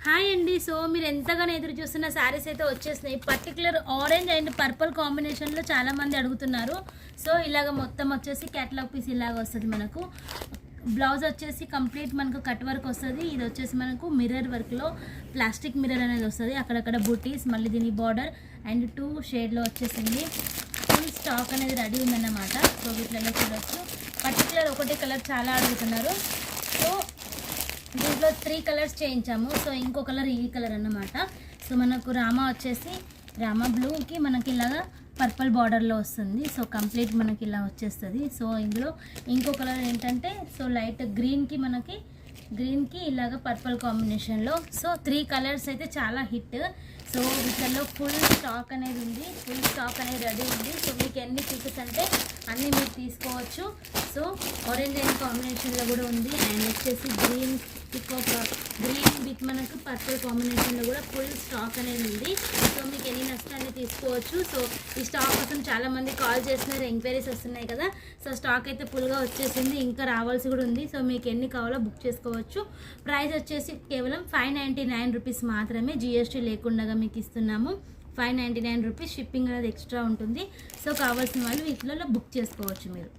Hi అండి. So మీరు ఎంతగానో ఎదురు చూస్తున్న శారీస్ అయితే వచ్చేసినాయి. పర్టికులర్ ఆరెంజ్ అండ్ పర్పుల్ కాంబినేషన్లో చాలామంది అడుగుతున్నారు. సో ఇలాగ మొత్తం వచ్చేసి క్యాటలాగ్ పీస్ ఇలాగ వస్తుంది. మనకు బ్లౌజ్ వచ్చేసి కంప్లీట్ మనకు కట్ వర్క్ వస్తుంది. ఇది వచ్చేసి మనకు మిర్రర్ వర్క్లో ప్లాస్టిక్ మిర్రర్ అనేది వస్తుంది. అక్కడక్కడ బూటీస్, మళ్ళీ దీని బార్డర్ అండ్ 2 షేడ్లో వచ్చేసింది. ఫుల్ స్టాక్ అనేది రెడీ ఉందన్నమాట. సో వీటిలో చూడవచ్చు. పర్టికులర్ ఒకటే కలర్ చాలా అడుగుతున్నారు. సో దీంట్లో 3 కలర్స్ చేయించాము. సో ఇంకో కలర్ ఈ కలర్ అన్నమాట. సో మనకు రామా వచ్చేసి రామా బ్లూకి మనకి ఇలాగా పర్పుల్ బార్డర్లో వస్తుంది. సో కంప్లీట్ మనకి ఇలా వచ్చేస్తుంది. సో ఇందులో ఇంకో కలర్ ఏంటంటే సో లైట్ గ్రీన్కి ఇలాగ పర్పుల్ కాంబినేషన్లో. సో 3 కలర్స్ అయితే చాలా హిట్. సో వీటిల్లో ఫుల్ స్టాక్ అనేది ఉంది. ఫుల్ స్టాక్ అనేది రెడీ ఉంది. సో మీకు ఎన్ని పీసెస్ అంటే అన్నీ మీరు తీసుకోవచ్చు. సో ఆరెంజ్ అండ్ కాంబినేషన్లో కూడా ఉంది. అండ్ వచ్చేసి గ్రీన్ విత్ మనకు పర్పుల్ కాంబినేషన్లో కూడా ఫుల్ స్టాక్ అనేది ఉంది. సో మీకు ఎన్ని నష్టాన్ని తీసుకోవచ్చు. సో ఈ స్టాక్ కోసం చాలామంది కాల్ చేస్తున్నారు, ఎంక్వైరీస్ వస్తున్నాయి కదా. సో స్టాక్ అయితే ఫుల్గా వచ్చేసింది, ఇంకా రావాల్సి కూడా ఉంది. సో మీకు ఎన్ని కావాలో బుక్ చేసుకోవచ్చు. ప్రైస్ వచ్చేసి కేవలం 599 రూపీస్ మాత్రమే, జిఎస్టీ లేకుండా మీకు ఇస్తున్నాము. 599 రూపీస్. షిప్పింగ్ అనేది ఎక్స్ట్రా ఉంటుంది. సో కావాల్సిన వాళ్ళు వీటిలో బుక్ చేసుకోవచ్చు మీరు.